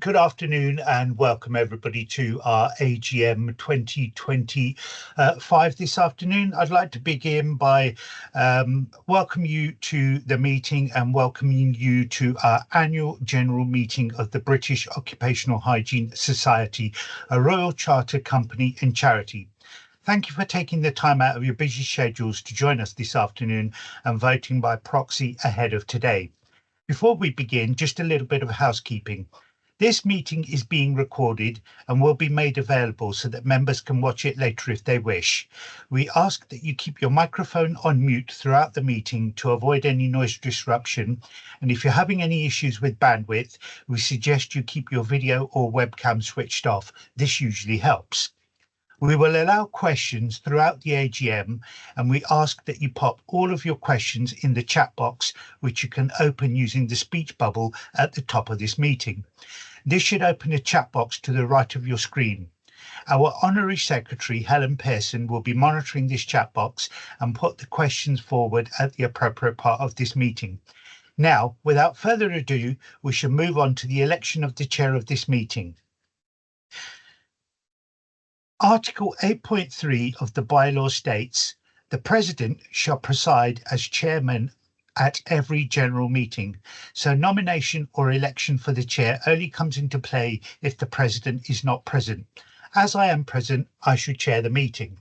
Good afternoon and welcome everybody to our AGM 2025 this afternoon. I'd like to begin by welcoming you to the meeting and welcoming you to our annual general meeting of the British Occupational Hygiene Society, a Royal Charter company and charity. Thank you for taking the time out of your busy schedules to join us this afternoon and voting by proxy ahead of today. Before we begin, just a little bit of housekeeping. This meeting is being recorded and will be made available so that members can watch it later if they wish. We ask that you keep your microphone on mute throughout the meeting to avoid any noise disruption. And if you're having any issues with bandwidth, we suggest you keep your video or webcam switched off. This usually helps. We will allow questions throughout the AGM, and we ask that you pop all of your questions in the chat box, which you can open using the speech bubble at the top of this meeting. This should open a chat box to the right of your screen. Our Honorary Secretary, Helen Pearson, will be monitoring this chat box and put the questions forward at the appropriate part of this meeting. Now, without further ado, we shall move on to the election of the chair of this meeting. Article 8.3 of the bylaw states, the President shall preside as chairman at every general meeting, so nomination or election for the chair only comes into play if the President is not present. As I am present, I should chair the meeting.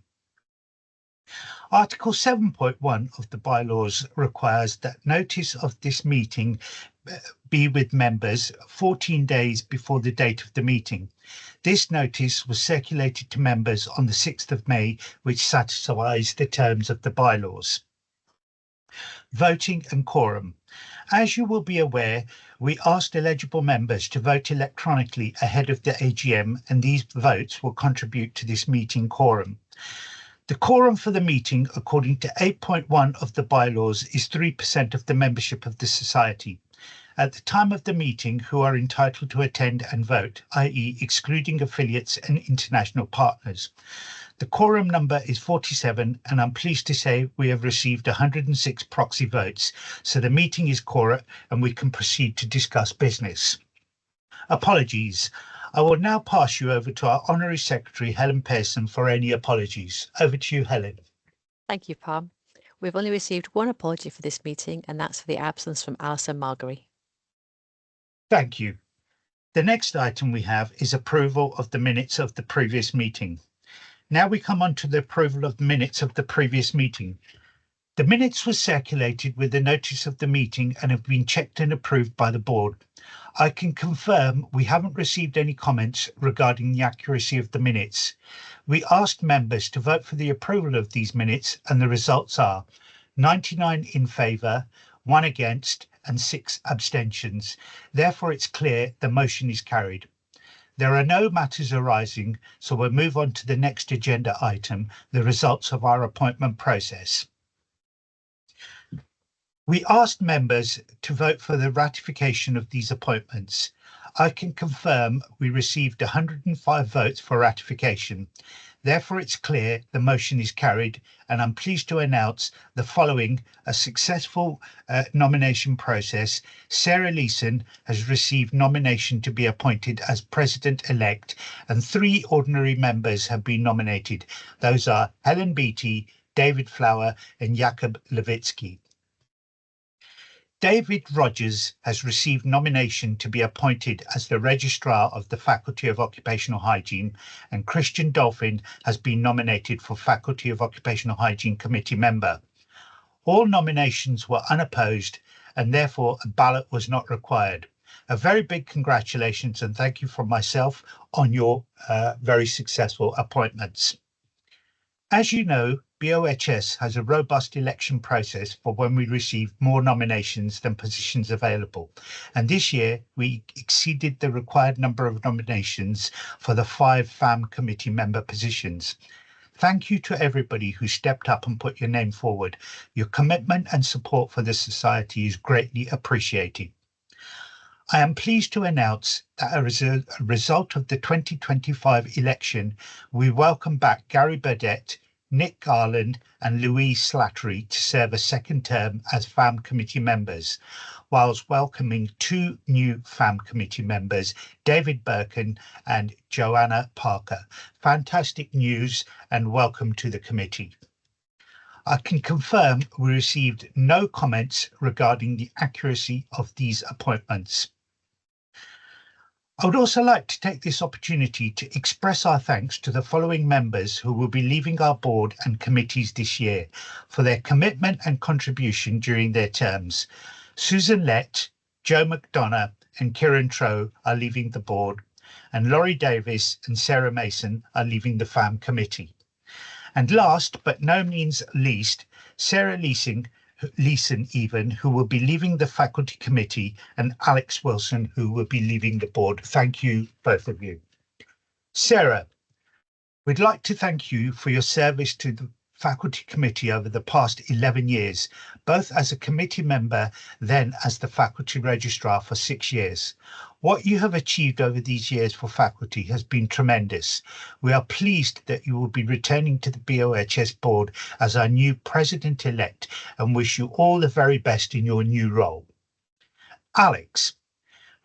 Article 7.1 of the bylaws requires that notice of this meeting be with members 14 days before the date of the meeting. This notice was circulated to members on the 6th of May, which satisfies the terms of the bylaws. Voting and quorum. As you will be aware, we asked eligible members to vote electronically ahead of the AGM, and these votes will contribute to this meeting quorum. The quorum for the meeting, according to 8.1 of the bylaws, is 3% of the membership of the Society. At the time of the meeting, who are entitled to attend and vote, i.e. excluding affiliates and international partners. The quorum number is 47, and I'm pleased to say we have received 106 proxy votes, so the meeting is quorate and we can proceed to discuss business. Apologies. I will now pass you over to our Honorary Secretary, Helen Pearson, for any apologies. Over to you, Helen. Thank you, Palm. We've only received one apology for this meeting, and that's for the absence from Alison Margery. Thank you. The next item we have is approval of the minutes of the previous meeting. Now we come on to the approval of the minutes of the previous meeting. The minutes were circulated with the notice of the meeting and have been checked and approved by the board. I can confirm we haven't received any comments regarding the accuracy of the minutes. We asked members to vote for the approval of these minutes, and the results are 99 in favour, 1 against and 6 abstentions. Therefore, it's clear the motion is carried. There are no matters arising, so we'll move on to the next agenda item, the results of our appointment process. We asked members to vote for the ratification of these appointments. I can confirm we received 105 votes for ratification. Therefore, it's clear the motion is carried, and I'm pleased to announce the following: a successful nomination process. Sarah Leeson has received nomination to be appointed as President-elect, and 3 ordinary members have been nominated. Those are Helen Beattie, David Flower, and Jakub Lewicki. David Rogers has received nomination to be appointed as the Registrar of the Faculty of Occupational Hygiene, and Christian Dolphin has been nominated for Faculty of Occupational Hygiene Committee member. All nominations were unopposed, and therefore a ballot was not required. A very big congratulations and thank you from myself on your very successful appointments. As you know, BOHS has a robust election process for when we receive more nominations than positions available. And this year, we exceeded the required number of nominations for the 5 FAM committee member positions. Thank you to everybody who stepped up and put your name forward. Your commitment and support for the Society is greatly appreciated. I am pleased to announce that as a result of the 2025 election, we welcome back Gary Burdett, Nick Garland and Louise Slattery to serve a second term as FAM committee members. whilst welcoming two new FAM committee members, David Birkin and Joanna Parker. Fantastic news and welcome to the committee. I can confirm we received no comments regarding the accuracy of these appointments. I would also like to take this opportunity to express our thanks to the following members who will be leaving our board and committees this year for their commitment and contribution during their terms. Susan Lett, Joe McDonough and Kieran Trow are leaving the board, and Laurie Davis and Sarah Mason are leaving the FAM committee. And last but no means least, Sarah Leeson, who will be leaving the faculty committee, and Alex Wilson, who will be leaving the board. Thank you, both of you. Sarah, we'd like to thank you for your service to the faculty committee over the past 11 years, both as a committee member, then as the faculty registrar for 6 years. What you have achieved over these years for faculty has been tremendous. We are pleased that you will be returning to the BOHS board as our new president-elect and wish you all the very best in your new role. Alex,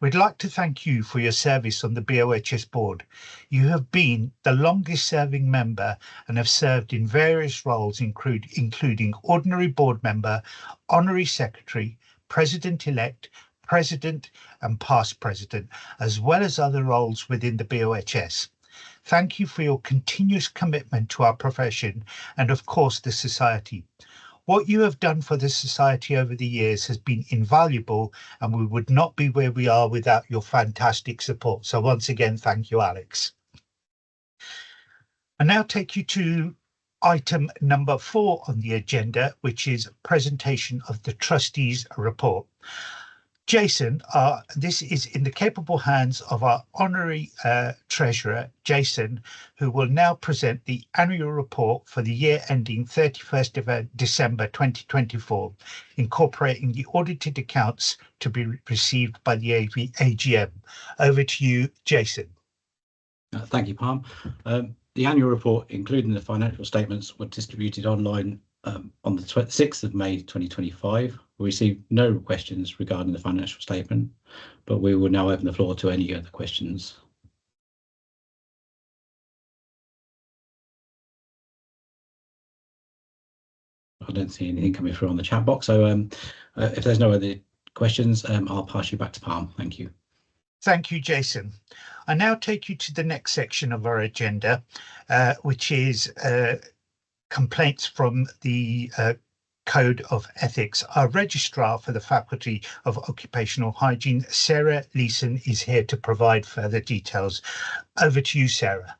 we'd like to thank you for your service on the BOHS board. You have been the longest serving member and have served in various roles, including ordinary board member, honorary secretary, president-elect, president and past president, as well as other roles within the BOHS. Thank you for your continuous commitment to our profession and of course the society. What you have done for the society over the years has been invaluable, and we would not be where we are without your fantastic support. So once again, thank you, Alex. I now take you to item number 4 on the agenda, which is presentation of the trustees' report. Jason, this is in the capable hands of our honorary treasurer, Jason, who will now present the annual report for the year ending 31st of December 2024, incorporating the audited accounts to be received by the AGM. Over to you, Jason. Thank you, Palm. The annual report, including the financial statements, were distributed online on the 6th of May 2025. We received no questions regarding the financial statement, but we will now open the floor to any other questions. I don't see anything coming through on the chat box, so if there's no other questions, I'll pass you back to Palm. Thank you. Thank you, Jason. I now take you to the next section of our agenda, which is complaints from the Code of Ethics. Our registrar for the Faculty of Occupational Hygiene, Sarah Leeson, is here to provide further details. Over to you, Sarah.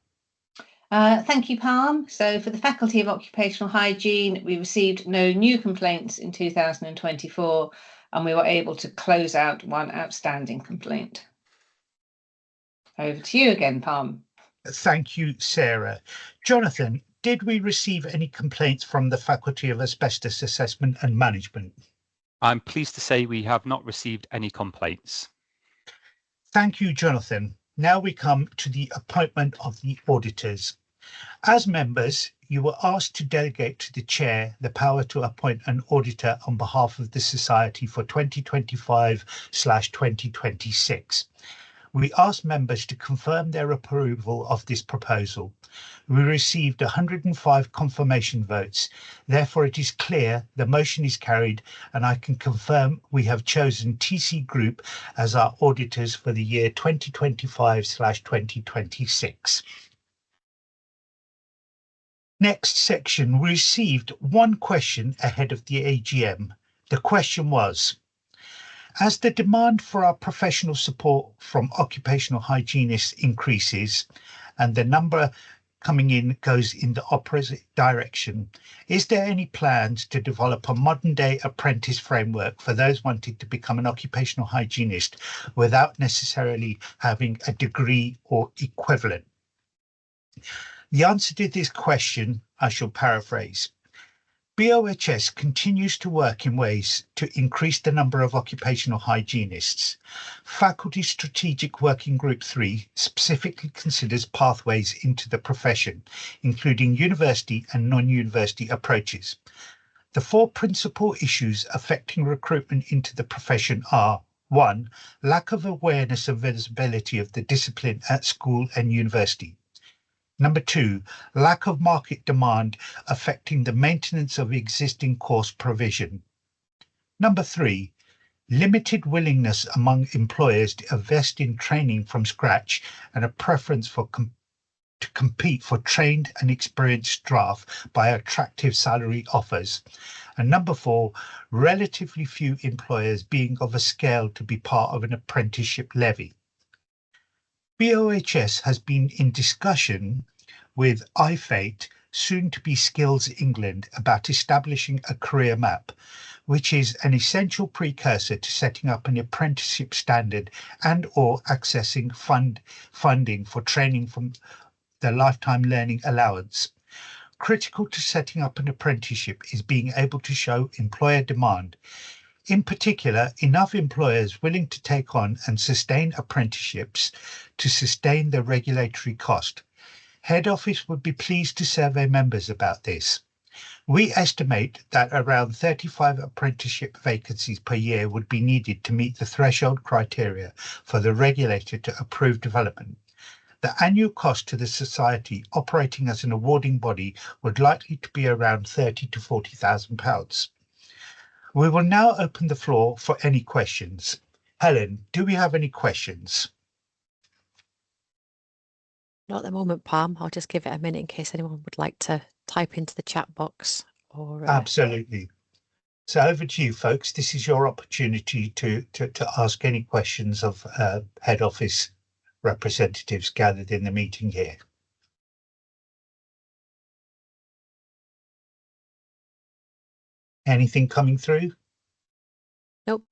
Thank you, Palm. So for the Faculty of Occupational Hygiene, we received no new complaints in 2024, and we were able to close out one outstanding complaint. Over to you again, Palm. Thank you, Sarah. Jonathan, did we receive any complaints from the Faculty of Asbestos Assessment and Management? I'm pleased to say we have not received any complaints. Thank you, Jonathan. Now we come to the appointment of the auditors. As members, you were asked to delegate to the chair the power to appoint an auditor on behalf of the Society for 2025/2026. We asked members to confirm their approval of this proposal. We received 105 confirmation votes. Therefore, it is clear the motion is carried, and I can confirm we have chosen TC Group as our auditors for the year 2025/2026. Next section, we received one question ahead of the AGM. The question was, as the demand for our professional support from occupational hygienists increases and the number coming in goes in the opposite direction, is there any plans to develop a modern-day apprentice framework for those wanting to become an occupational hygienist without necessarily having a degree or equivalent? The answer to this question, I shall paraphrase. BOHS continues to work in ways to increase the number of occupational hygienists. Faculty Strategic Working Group 3 specifically considers pathways into the profession, including university and non-university approaches. The four principal issues affecting recruitment into the profession are: 1. Lack of awareness and visibility of the discipline at school and university. Number 2, lack of market demand affecting the maintenance of existing course provision. Number 3, limited willingness among employers to invest in training from scratch and a preference to compete for trained and experienced staff by attractive salary offers. And number 4, relatively few employers being of a scale to be part of an apprenticeship levy. BOHS has been in discussion with IFATE, soon to be Skills England, about establishing a career map, which is an essential precursor to setting up an apprenticeship standard and or accessing funding for training from the Lifetime Learning Allowance. Critical to setting up an apprenticeship is being able to show employer demand. In particular, enough employers willing to take on and sustain apprenticeships to sustain the regulatory cost. Head Office would be pleased to survey members about this. We estimate that around 35 apprenticeship vacancies per year would be needed to meet the threshold criteria for the regulator to approve development. The annual cost to the society operating as an awarding body would likely to be around £30,000 to £40,000. We will now open the floor for any questions. Helen, do we have any questions? Not at the moment, Palm. I'll just give it a minute in case anyone would like to type into the chat box. Or Absolutely. So over to you, folks. This is your opportunity to ask any questions of head office representatives gathered in the meeting here. Anything coming through? Nope.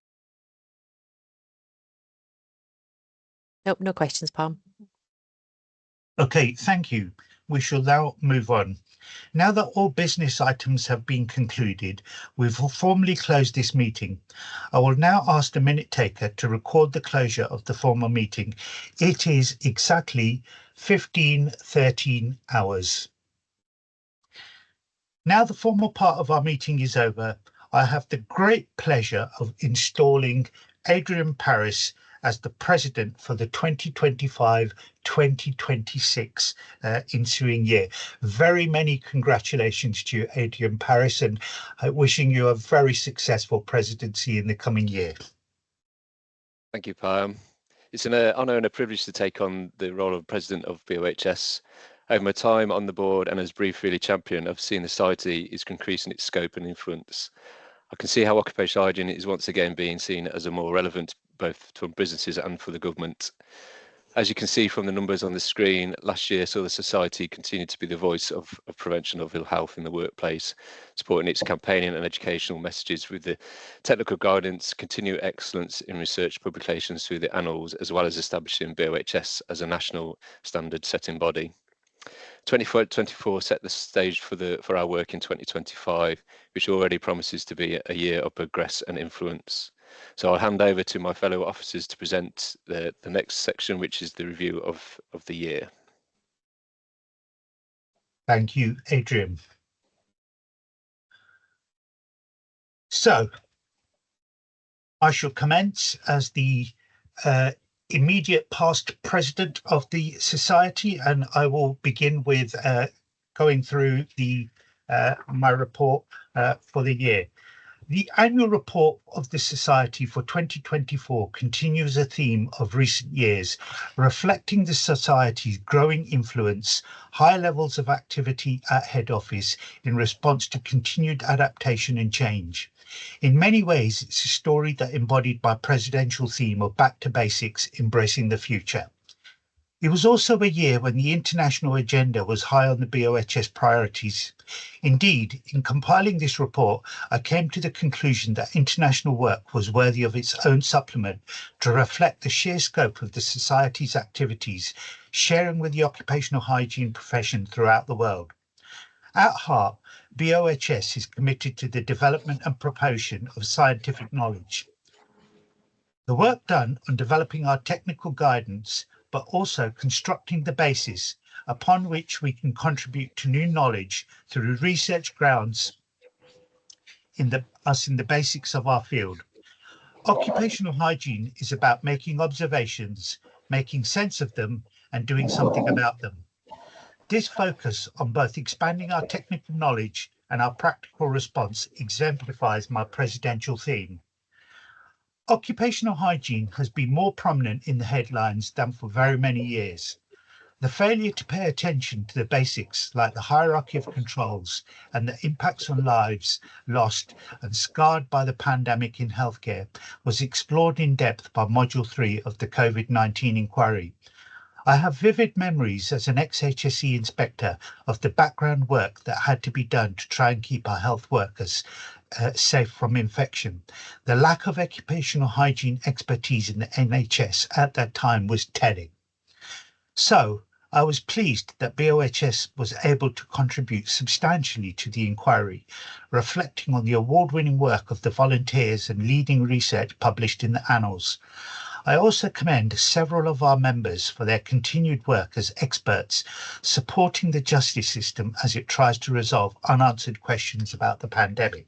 Nope, no questions, Palm. Okay, thank you. We shall now move on. Now that all business items have been concluded, we will formally close this meeting. I will now ask the minute taker to record the closure of the formal meeting. It is exactly 15:13 hours. Now the formal part of our meeting is over. I have the great pleasure of installing Adrian Paris as the president for the 2025-2026 ensuing year. Very many congratulations to you, Adrian Paris, and wishing you a very successful presidency in the coming year. Thank you, Pam. It's an honour and a privilege to take on the role of president of BOHS. Over my time on the board and as Brief Really champion, I've seen the society is increasing its scope and influence. I can see how occupational hygiene is once again being seen as a more relevant both to businesses and for the government. As you can see from the numbers on the screen, last year saw the society continue to be the voice of prevention of ill health in the workplace, supporting its campaigning and educational messages with the technical guidance, continued excellence in research publications through the annals, as well as establishing BOHS as a national standard setting body. 2024 set the stage for our work in 2025, which already promises to be a year of progress and influence. So I'll hand over to my fellow officers to present the next section, which is the review of the year. Thank you, Adrian. So I shall commence as the immediate past president of the society, and I will begin with going through my report for the year. The annual report of the Society for 2024 continues a theme of recent years, reflecting the Society's growing influence, high levels of activity at head office in response to continued adaptation and change. In many ways, it's a story that embodied my presidential theme of back to basics, embracing the future. It was also a year when the international agenda was high on the BOHS priorities. Indeed, in compiling this report, I came to the conclusion that international work was worthy of its own supplement to reflect the sheer scope of the Society's activities, sharing with the occupational hygiene profession throughout the world. At heart, BOHS is committed to the development and promotion of scientific knowledge. The work done on developing our technical guidance, but also constructing the basis upon which we can contribute to new knowledge through research grounds us in the basics of our field. Occupational hygiene is about making observations, making sense of them, and doing something about them. This focus on both expanding our technical knowledge and our practical response exemplifies my presidential theme. Occupational hygiene has been more prominent in the headlines than for very many years. The failure to pay attention to the basics, like the hierarchy of controls and the impacts on lives lost and scarred by the pandemic in healthcare, was explored in depth by Module 3 of the COVID-19 inquiry. I have vivid memories as an ex-HSE inspector of the background work that had to be done to try and keep our health workers safe from infection. The lack of occupational hygiene expertise in the NHS at that time was telling. So, I was pleased that BOHS was able to contribute substantially to the inquiry, reflecting on the award-winning work of the volunteers and leading research published in the Annals. I also commend several of our members for their continued work as experts, supporting the justice system as it tries to resolve unanswered questions about the pandemic.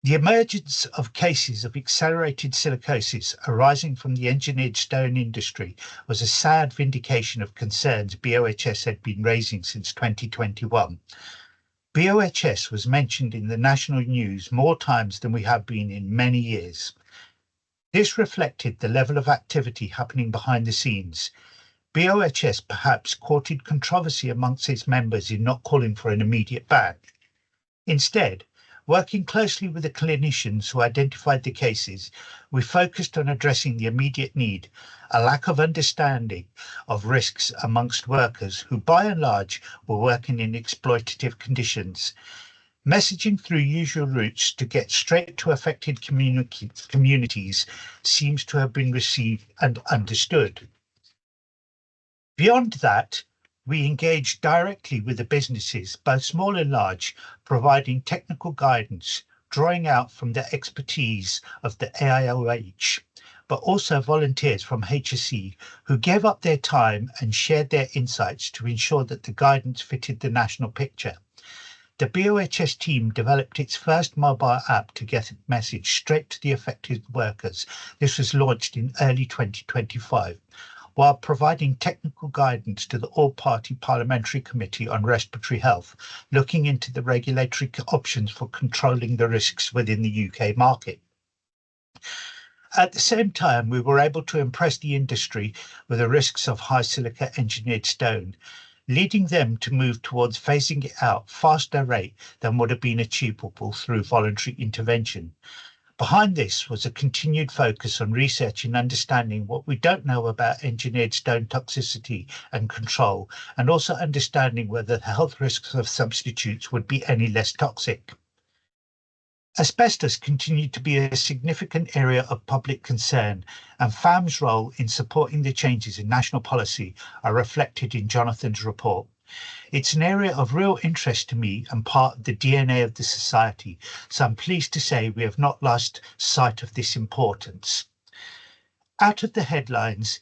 The emergence of cases of accelerated silicosis arising from the engineered stone industry was a sad vindication of concerns BOHS had been raising since 2021. BOHS was mentioned in the national news more times than we have been in many years. This reflected the level of activity happening behind the scenes. BOHS perhaps courted controversy amongst its members in not calling for an immediate ban. Instead, working closely with the clinicians who identified the cases, we focused on addressing the immediate need, a lack of understanding of risks amongst workers who by and large were working in exploitative conditions. Messaging through usual routes to get straight to affected communities seems to have been received and understood. Beyond that, we engage directly with the businesses, both small and large, providing technical guidance, drawing out from the expertise of the AIOH, but also volunteers from HSE who gave up their time and shared their insights to ensure that the guidance fitted the national picture. The BOHS team developed its first mobile app to get a message straight to the affected workers. This was launched in early 2025, while providing technical guidance to the All-Party Parliamentary Committee on Respiratory Health, looking into the regulatory options for controlling the risks within the UK market. At the same time, we were able to impress the industry with the risks of high silica engineered stone, leading them to move towards phasing it out faster rate than would have been achievable through voluntary intervention. Behind this was a continued focus on research and understanding what we don't know about engineered stone toxicity and control, and also understanding whether the health risks of substitutes would be any less toxic. Asbestos continued to be a significant area of public concern, and FAM's role in supporting the changes in national policy are reflected in Jonathan's report. It's an area of real interest to me and part of the DNA of the society, so I'm pleased to say we have not lost sight of this importance. Out of the headlines,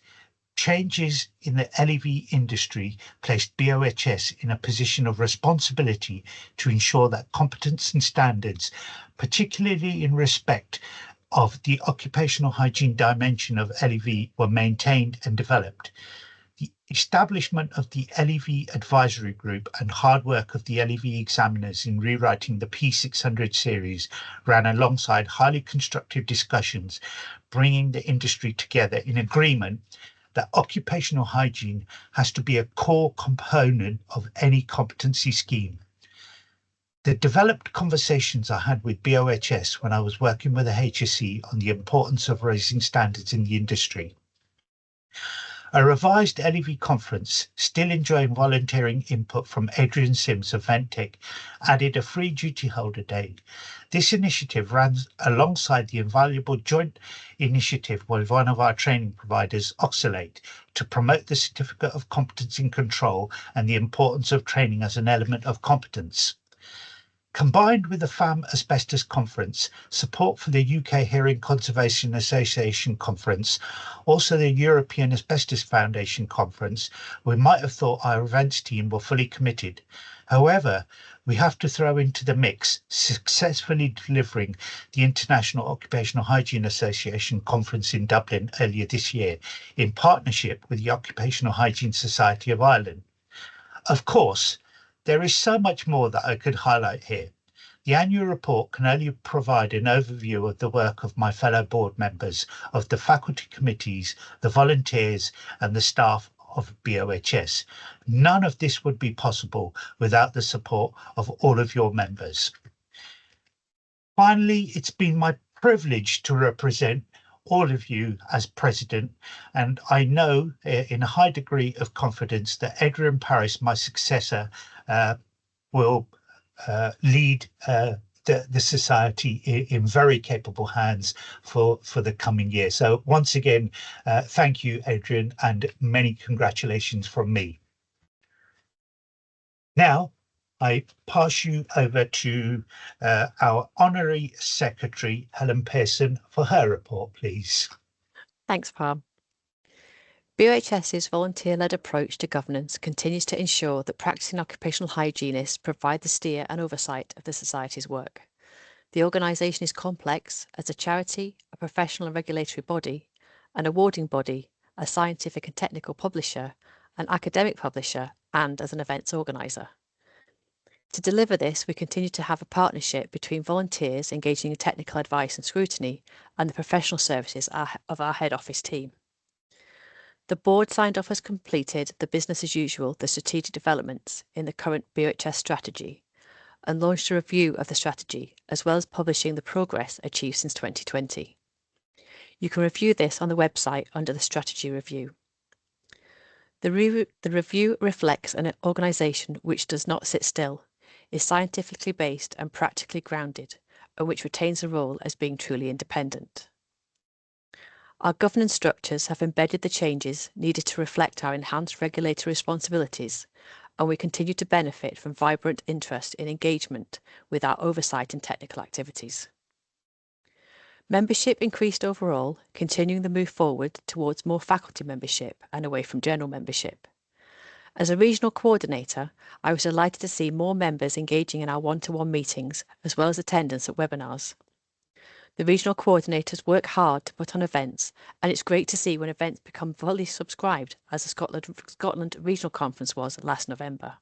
changes in the LEV industry placed BOHS in a position of responsibility to ensure that competence and standards, particularly in respect of the occupational hygiene dimension of LEV, were maintained and developed. The establishment of the LEV advisory group and hard work of the LEV examiners in rewriting the P600 series ran alongside highly constructive discussions, bringing the industry together in agreement that occupational hygiene has to be a core component of any competency scheme. The developed conversations I had with BOHS when I was working with the HSE on the importance of raising standards in the industry. A revised LEV conference, still enjoying volunteering input from Adrian Sims of Ventec, added a free duty holder day. This initiative ran alongside the invaluable joint initiative with one of our training providers, Oxalate, to promote the certificate of competence in control and the importance of training as an element of competence. Combined with the FAM Asbestos Conference, support for the UK Hearing Conservation Association Conference, also the European Asbestos Foundation Conference, we might have thought our events team were fully committed. However, we have to throw into the mix successfully delivering the International Occupational Hygiene Association Conference in Dublin earlier this year in partnership with the Occupational Hygiene Society of Ireland. Of course, there is so much more that I could highlight here. The annual report can only provide an overview of the work of my fellow board members, of the faculty committees, the volunteers and the staff of BOHS. None of this would be possible without the support of all of your members. Finally, it's been my privilege to represent all of you as president, and I know in a high degree of confidence that Adrian Paris, my successor, will lead the society in very capable hands for the coming year. So once again, thank you, Adrian, and many congratulations from me. Now, I pass you over to our Honorary Secretary, Helen Pearson, for her report, please. Thanks, Palm. BOHS's volunteer-led approach to governance continues to ensure that practicing occupational hygienists provide the steer and oversight of the Society's work. The organisation is complex as a charity, a professional and regulatory body, an awarding body, a scientific and technical publisher, an academic publisher, and as an events organiser. To deliver this, we continue to have a partnership between volunteers engaging in technical advice and scrutiny and the professional services of our head office team. The board signed off as completed the business as usual, the strategic developments in the current BOHS strategy, and launched a review of the strategy, as well as publishing the progress achieved since 2020. You can review this on the website under the strategy review. The review reflects an organisation which does not sit still, is scientifically based and practically grounded, and which retains a role as being truly independent. Our governance structures have embedded the changes needed to reflect our enhanced regulatory responsibilities, and we continue to benefit from vibrant interest in engagement with our oversight and technical activities. Membership increased overall, continuing the move forward towards more faculty membership and away from general membership. As a regional coordinator, I was delighted to see more members engaging in our one-to-one meetings, as well as attendance at webinars. The regional coordinators work hard to put on events, and it's great to see when events become fully subscribed, as the Scotland Regional Conference was last November.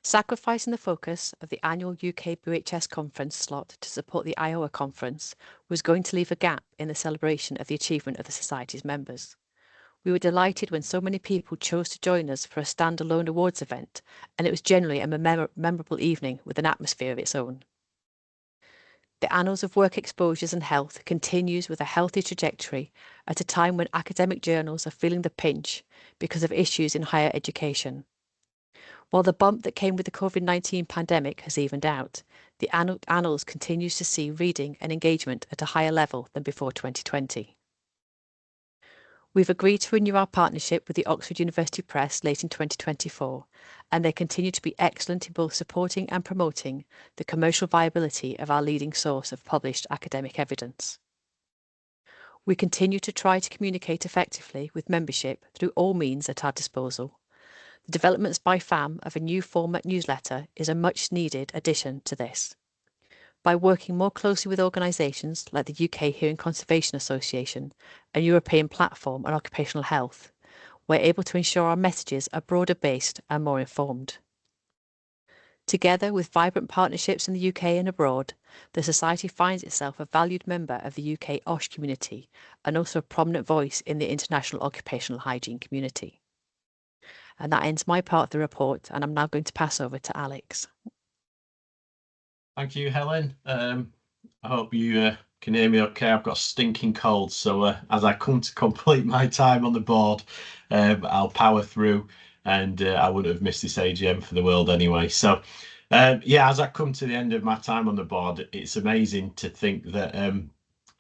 Sacrificing the focus of the annual UK BOHS conference slot to support the Iowa conference was going to leave a gap in the celebration of the achievement of the Society's members. We were delighted when so many people chose to join us for a standalone awards event, and it was generally a memorable evening with an atmosphere of its own. The Annals of Work Exposures and Health continues with a healthy trajectory at a time when academic journals are feeling the pinch because of issues in higher education. While the bump that came with the COVID-19 pandemic has evened out, the Annals continues to see reading and engagement at a higher level than before 2020. We've agreed to renew our partnership with the Oxford University Press late in 2024, and they continue to be excellent in both supporting and promoting the commercial viability of our leading source of published academic evidence. We continue to try to communicate effectively with membership through all means at our disposal. The developments by FAM of a new format newsletter is a much needed addition to this. By working more closely with organisations like the UK Hearing Conservation Association, a European platform on occupational health, we're able to ensure our messages are broader based and more informed. Together with vibrant partnerships in the UK and abroad, the Society finds itself a valued member of the UK OSH community and also a prominent voice in the international occupational hygiene community. And that ends my part of the report, and I'm now going to pass over to Alex. Thank you, Helen. I hope you can hear me okay. I've got a stinking cold, so as I come to complete my time on the board, I'll power through, and I wouldn't have missed this AGM for the world anyway. So, yeah, as I come to the end of my time on the board, it's amazing to think that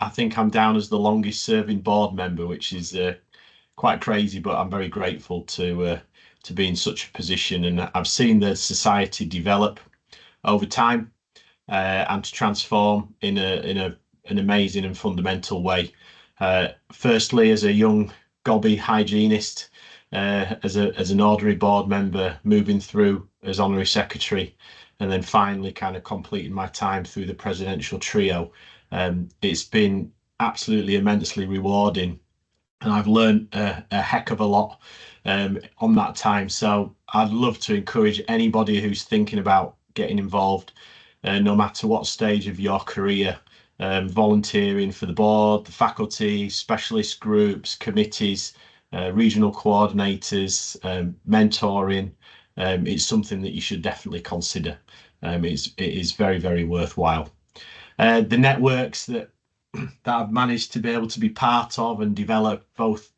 I think I'm down as the longest serving board member, which is quite crazy, but I'm very grateful to be in such a position, and I've seen the society develop over time and to transform in an amazing and fundamental way. Firstly, as a young gobby hygienist, as an ordinary board member, moving through as honorary secretary, and then finally kind of completing my time through the presidential trio. It's been absolutely immensely rewarding, and I've learned a heck of a lot on that time. So I'd love to encourage anybody who's thinking about getting involved, no matter what stage of your career, volunteering for the board, the faculty, specialist groups, committees, regional coordinators, mentoring. It's something that you should definitely consider. It is very, very worthwhile. The networks that I've managed to be able to be part of and develop both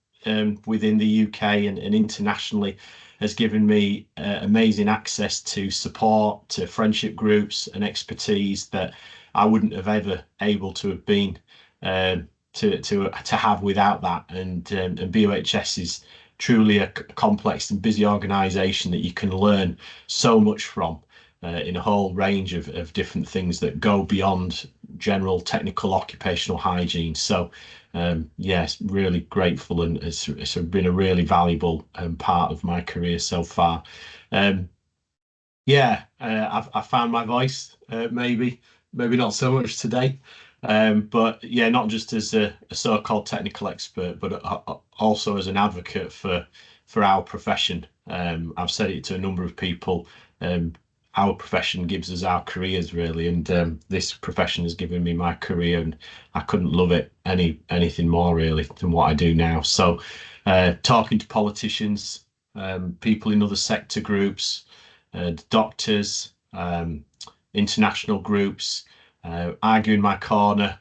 within the UK and internationally has given me amazing access to support, to friendship groups and expertise that I wouldn't have ever able to have been to have without that. And BOHS is truly a complex and busy organisation that you can learn so much from in a whole range of different things that go beyond general technical occupational hygiene. So yes, really grateful, and it's been a really valuable part of my career so far. Yeah, I found my voice, maybe not so much today, but yeah, not just as a so-called technical expert, but also as an advocate for our profession. I've said it to a number of people. Our profession gives us our careers, really, and this profession has given me my career, and I couldn't love it anything more really than what I do now. So talking to politicians, people in other sector groups, doctors, international groups, arguing my corner,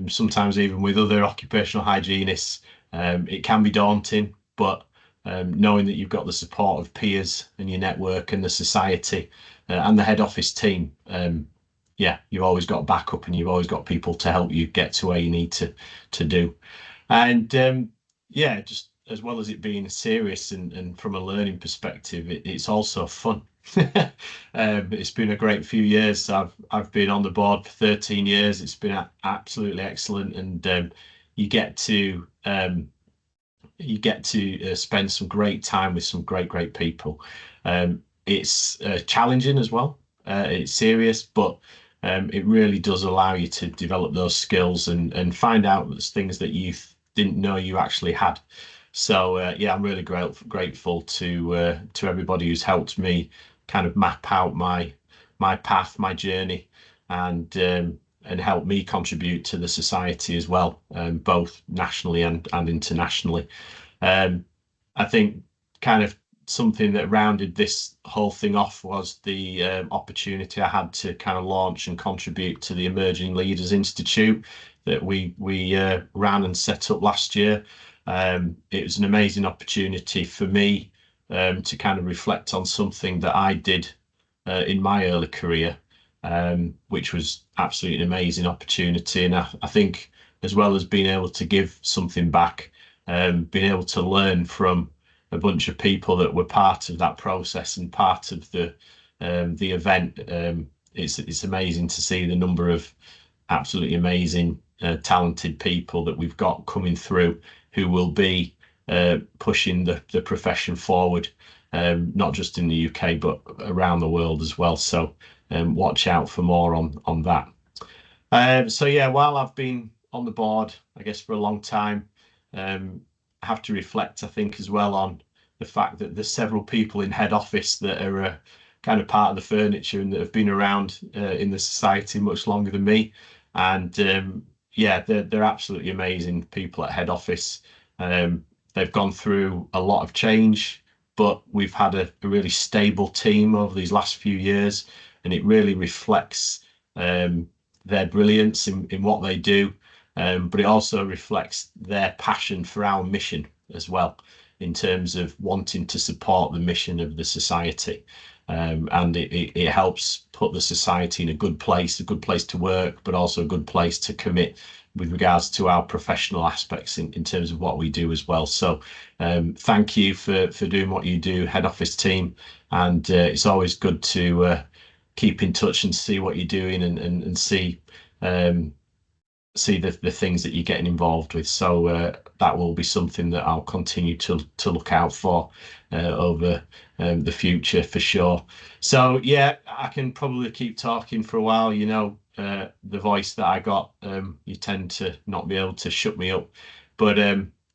sometimes even with other occupational hygienists, it can be daunting, but knowing that you've got the support of peers and your network and the society and the head office team, yeah, you've always got backup, and you've always got people to help you get to where you need to do. And yeah, just as well as it being serious and from a learning perspective, it's also fun. It's been a great few years. I've been on the board for 13 years. It's been absolutely excellent, and you get to spend some great time with some great people. It's challenging as well. It's serious, but it really does allow you to develop those skills and find out things that you didn't know you actually had. So yeah, I'm really grateful to everybody who's helped me kind of map out my path, my journey, and help me contribute to the society as well, both nationally and internationally. I think kind of something that rounded this whole thing off was the opportunity I had to kind of launch and contribute to the Emerging Leaders Institute that we ran and set up last year. It was an amazing opportunity for me to kind of reflect on something that I did in my early career, which was absolutely an amazing opportunity. And I think, as well as being able to give something back, being able to learn from a bunch of people that were part of that process and part of the event, it's amazing to see the number of absolutely amazing, talented people that we've got coming through who will be pushing the profession forward, not just in the UK but around the world as well. So watch out for more on that. So yeah, while I've been on the board, I guess, for a long time, I have to reflect, I think, as well on the fact that there's several people in head office that are kind of part of the furniture and that have been around in the society much longer than me. And yeah, they're absolutely amazing people at head office. They've gone through a lot of change, but we've had a really stable team over these last few years, and it really reflects their brilliance in what they do. But it also reflects their passion for our mission as well, in terms of wanting to support the mission of the society. And it helps put the society in a good place to work, but also a good place to commit with regards to our professional aspects in terms of what we do as well. So thank you for doing what you do, head office team, and it's always good to keep in touch and see what you're doing and see the things that you're getting involved with. So that will be something that I'll continue to look out for over the future for sure. So yeah, I can probably keep talking for a while. You know, the voice that I got, you tend to not be able to shut me up. But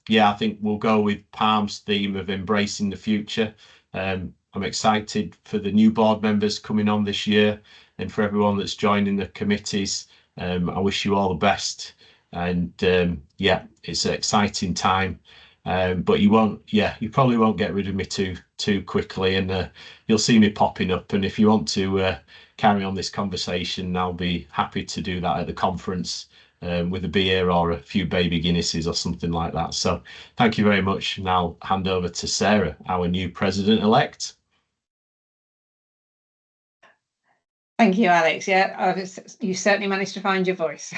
yeah, I think we'll go with Palm's theme of embracing the future. I'm excited for the new board members coming on this year, and for everyone that's joining the committees. I wish you all the best, and yeah, it's an exciting time. But you probably won't get rid of me too quickly, and you'll see me popping up. And if you want to carry on this conversation, I'll be happy to do that at the conference with a beer or a few baby Guinnesses or something like that. So thank you very much, and I'll hand over to Sarah, our new president-elect. Thank you, Alex. Yeah, you certainly managed to find your voice.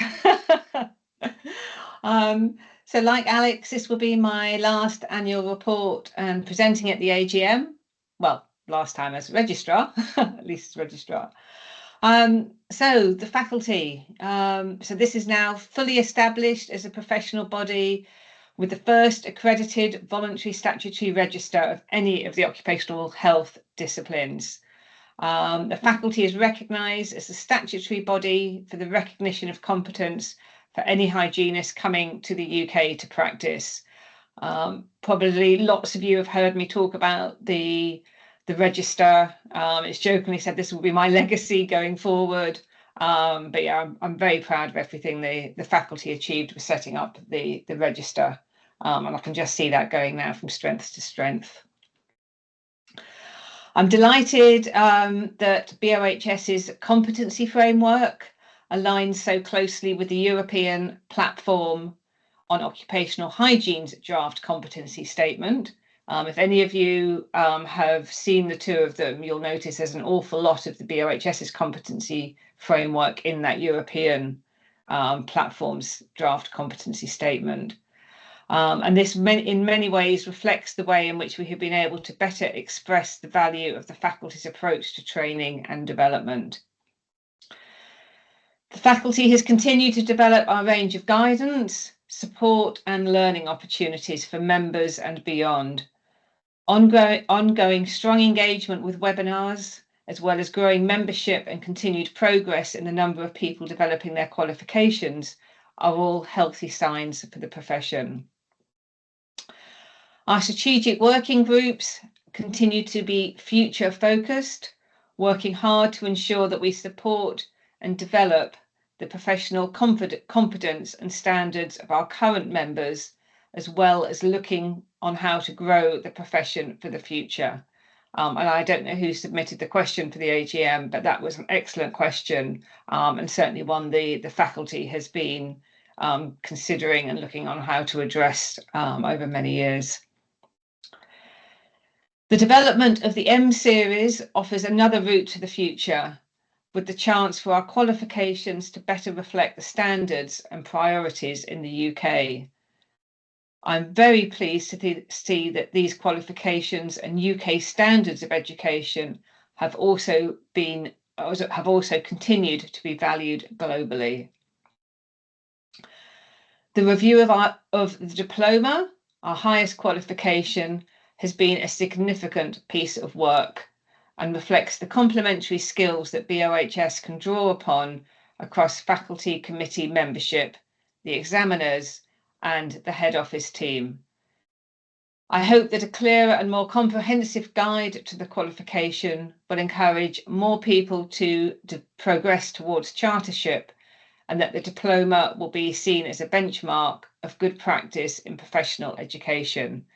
So like Alex, this will be my last annual report and presenting at the AGM. Well, last time as registrar, at least as registrar. So the faculty. So this is now fully established as a professional body with the first accredited voluntary statutory register of any of the occupational health disciplines. The faculty is recognised as a statutory body for the recognition of competence for any hygienist coming to the UK to practice. Probably lots of you have heard me talk about the register. It's jokingly said this will be my legacy going forward. But yeah, I'm very proud of everything the faculty achieved with setting up the register. And I can just see that going now from strength to strength. I'm delighted that BOHS's competency framework aligns so closely with the European Platform on Occupational Hygiene's draft competency statement. If any of you have seen the two of them, you'll notice there's an awful lot of the BOHS's competency framework in that European platform's draft competency statement. And this in many ways reflects the way in which we have been able to better express the value of the faculty's approach to training and development. The faculty has continued to develop our range of guidance, support and learning opportunities for members and beyond. Ongoing strong engagement with webinars, as well as growing membership and continued progress in the number of people developing their qualifications, are all healthy signs for the profession. Our strategic working groups continue to be future focused, working hard to ensure that we support and develop the professional competence and standards of our current members, as well as looking on how to grow the profession for the future. And I don't know who submitted the question for the AGM, but that was an excellent question, and certainly one the faculty has been considering and looking on how to address over many years. The development of the M series offers another route to the future, with the chance for our qualifications to better reflect the standards and priorities in the UK. I'm very pleased to see that these qualifications and UK standards of education have also continued to be valued globally. The review of the diploma, our highest qualification, has been a significant piece of work and reflects the complementary skills that BOHS can draw upon across faculty committee membership, the examiners, and the head office team. I hope that a clearer and more comprehensive guide to the qualification will encourage more people to progress towards chartership, and that the diploma will be seen as a benchmark of good practice in professional education.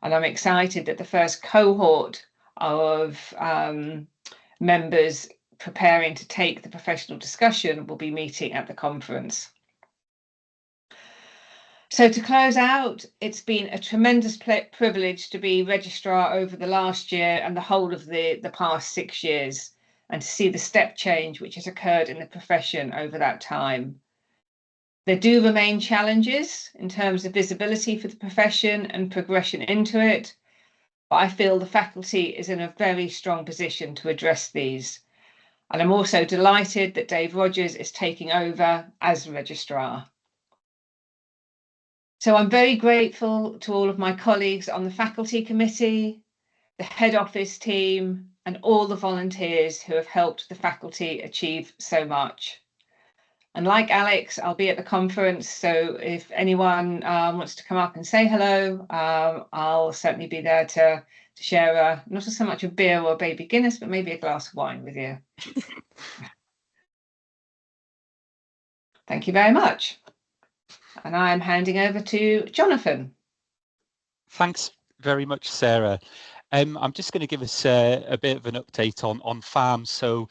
And I'm excited that the first cohort of members preparing to take the professional discussion will be meeting at the conference. So to close out, it's been a tremendous privilege to be registrar over the last year and the whole of the past 6 years, and to see the step change which has occurred in the profession over that time. There do remain challenges in terms of visibility for the profession and progression into it, but I feel the faculty is in a very strong position to address these. And I'm also delighted that Dave Rogers is taking over as Registrar. So I'm very grateful to all of my colleagues on the faculty committee, the head office team, and all the volunteers who have helped the faculty achieve so much. And like Alex, I'll be at the conference, so if anyone wants to come up and say hello, I'll certainly be there to share not so much a beer or a baby Guinness, but maybe a glass of wine with you. Thank you very much. And I'm handing over to Jonathan. Thanks very much, Sarah. I'm just going to give us a bit of an update on FAM. So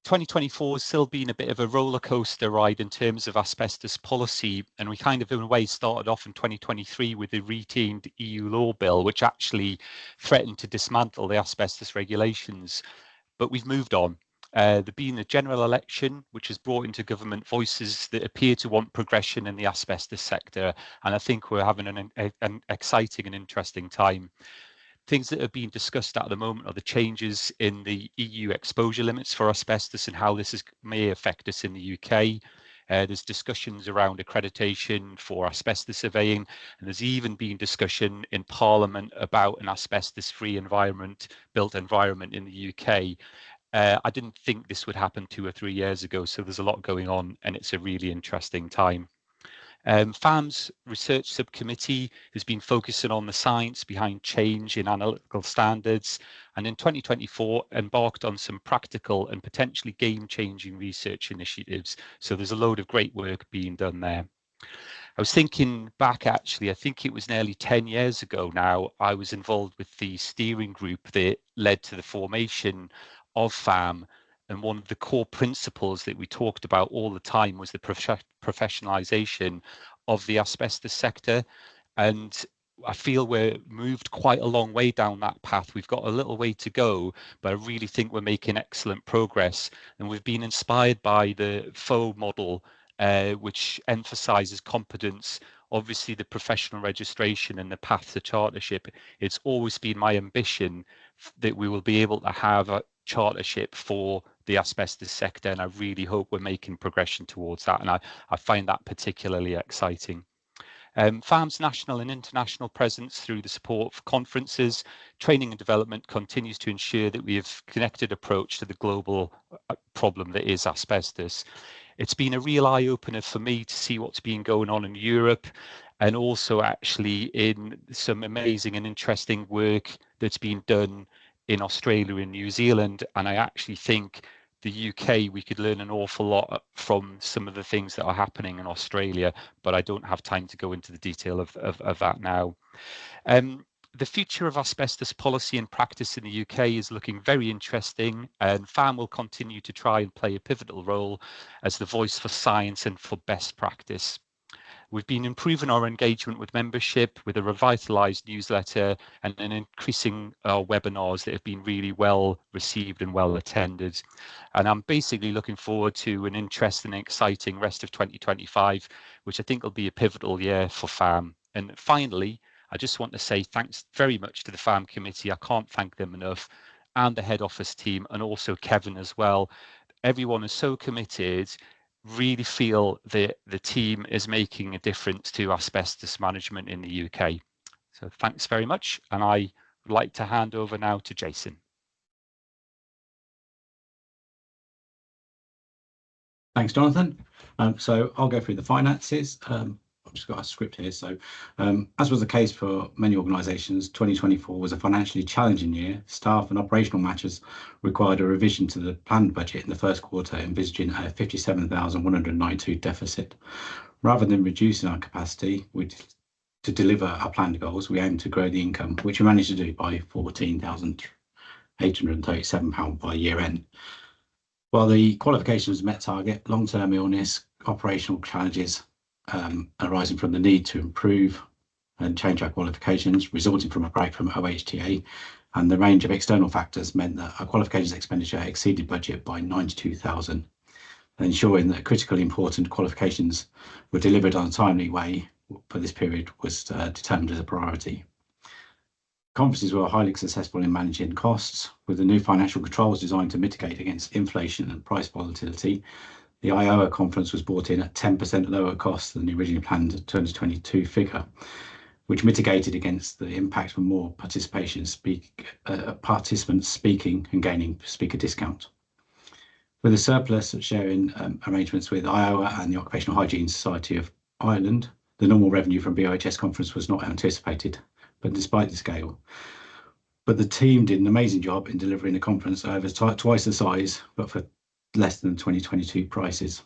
2024 has still been a bit of a roller coaster ride in terms of asbestos policy, and we kind of in a way started off in 2023 with the retained EU law bill, which actually threatened to dismantle the asbestos regulations, but we've moved on. There being a general election, which has brought into government voices that appear to want progression in the asbestos sector, and I think we're having an exciting and interesting time. Things that are being discussed at the moment are the changes in the EU exposure limits for asbestos and how this may affect us in the UK. There's discussions around accreditation for asbestos surveying, and there's even been discussion in Parliament about an asbestos-free built environment in the UK. I didn't think this would happen 2 or 3 years ago, so there's a lot going on, and it's a really interesting time. FAM's research subcommittee has been focusing on the science behind change in analytical standards, and in 2024 embarked on some practical and potentially game-changing research initiatives. So there's a load of great work being done there. I was thinking back, actually, I think it was nearly 10 years ago now, I was involved with the steering group that led to the formation of FAM. And one of the core principles that we talked about all the time was the professionalisation of the asbestos sector. And I feel we're moved quite a long way down that path. We've got a little way to go, but I really think we're making excellent progress. And we've been inspired by the FO model, which emphasises competence. Obviously, the professional registration and the path to chartership. It's always been my ambition that we will be able to have a chartership for the asbestos sector, and I really hope we're making progression towards that, and I find that particularly exciting. FAM's national and international presence through the support of conferences, training and development continues to ensure that we have connected approach to the global problem that is asbestos. It's been a real eye-opener for me to see what's been going on in Europe, and also actually in some amazing and interesting work that's been done in Australia and New Zealand. And I actually think the UK, we could learn an awful lot from some of the things that are happening in Australia, but I don't have time to go into the detail of that now. The future of asbestos policy and practice in the UK is looking very interesting, and FAM will continue to try and play a pivotal role as the voice for science and for best practice. We've been improving our engagement with membership with a revitalised newsletter and an increasing webinars that have been really well received and well attended. And I'm basically looking forward to an interesting and exciting rest of 2025, which I think will be a pivotal year for FAM. And finally, I just want to say thanks very much to the FAM committee. I can't thank them enough, and the head office team, and also Kevin as well. Everyone is so committed. Really feel that the team is making a difference to asbestos management in the UK. So thanks very much, and I would like to hand over now to Jason. Thanks, Jonathan. So I'll go through the finances. I've just got a script here. So as was the case for many organisations, 2024 was a financially challenging year. Staff and operational matters required a revision to the planned budget in the first quarter, envisaging a 57,192 deficit. Rather than reducing our capacity to deliver our planned goals, we aimed to grow the income, which we managed to do by £14,837 by year end. While the qualifications met target, long-term illness, operational challenges arising from the need to improve and change our qualifications, resulting from a break from OHTA, and the range of external factors meant that our qualifications expenditure exceeded budget by 92,000. ensuring that critically important qualifications were delivered on a timely way for this period was determined as a priority. Conferences were highly successful in managing costs, with the new financial controls designed to mitigate against inflation and price volatility. The IOA conference was brought in at 10% lower cost than the originally planned 2022 figure, which mitigated against the impact from more participants speaking and gaining speaker discount. With a surplus sharing arrangements with IOA and the Occupational Hygiene Society of Ireland, the normal revenue from BOHS conference was not anticipated, but despite the scale. But the team did an amazing job in delivering the conference over twice the size, but for less than 2022 prices.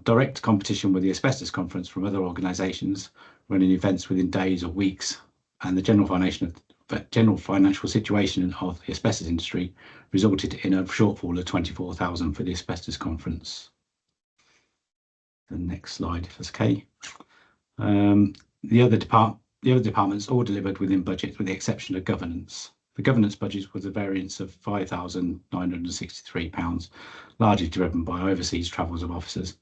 Direct competition with the asbestos conference from other organisations running events within days or weeks, and the general financial situation of the asbestos industry resulted in a shortfall of 24,000 for the asbestos conference. The next slide, if that's okay. The other departments all delivered within budget, with the exception of governance. The governance budget was a variance of £5,963, largely driven by overseas travels of officers.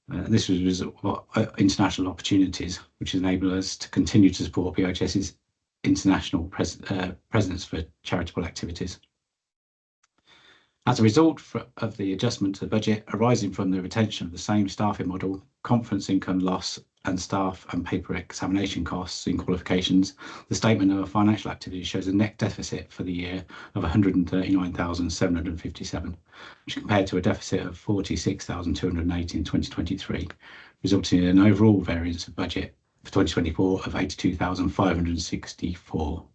This was a result of international opportunities, which enable us to continue to support BOHS's international presence for charitable activities. As a result of the adjustment to the budget arising from the retention of the same staffing model, conference income loss and staff and paper examination costs in qualifications, the statement of financial activity shows a net deficit for the year of 139,757, which compared to a deficit of 46,280 in 2023, resulting in an overall variance of budget for 2024 of 82,564.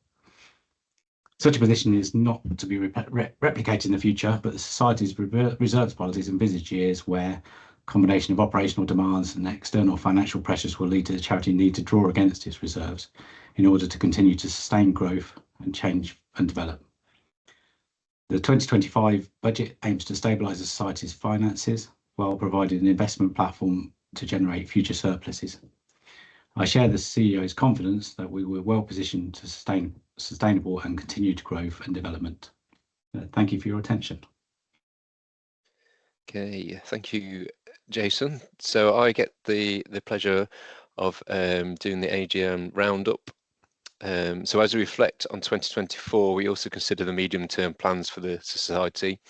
Such a position is not to be replicated in the future, but the Society's reserves policies envisage years where combination of operational demands and external financial pressures will lead to the charity need to draw against its reserves in order to continue to sustain growth and change and develop. The 2025 budget aims to stabilise the Society's finances while providing an investment platform to generate future surpluses. I share the CEO's confidence that we were well positioned to sustainable and continued growth and development. Thank you for your attention. Okay, thank you, Jason. So I get the pleasure of doing the AGM roundup. So as we reflect on 2024, we also consider the medium-term plans for the Society.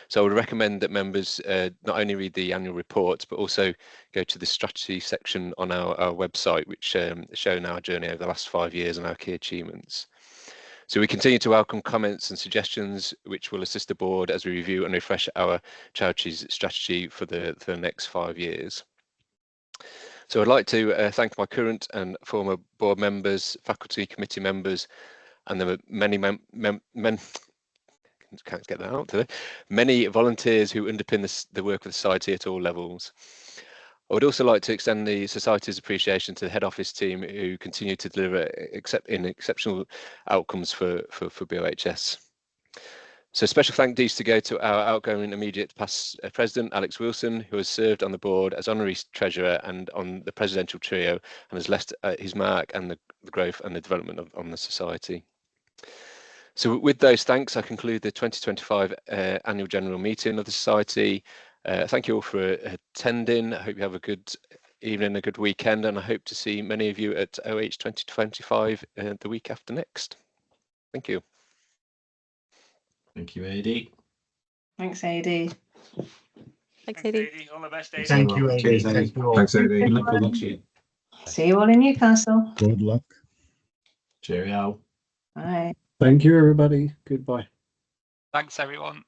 So I would recommend that members not only read the annual reports, but also go to the strategy section on our website, which show our journey over the last 5 years and our key achievements. So we continue to welcome comments and suggestions, which will assist the board as we review and refresh our charity's strategy for the next 5 years. So I'd like to thank my current and former board members, faculty committee members, and the many volunteers who underpin the work of the Society at all levels. I would also like to extend the Society's appreciation to the head office team who continue to deliver exceptional outcomes for BOHS. So special thanks to go to our outgoing immediate past president, Alex Wilson, who has served on the board as honorary treasurer and on the presidential trio and has left his mark and the growth and the development on the Society. So with those thanks, I conclude the 2025 annual general meeting of the Society. Thank you all for attending. I hope you have a good evening, a good weekend, and I hope to see many of you at OH 2025 the week after next. Thank you. Thank you, AD. Thanks, AD. Thanks, AD. All the best, AD. Thank you, AD. Cheers, AD. Thank you all. Thanks, AD. Good luck for next year. See you all in Newcastle. Good luck. Cheerio. Bye. Thank you, everybody. Goodbye. Thanks, everyone.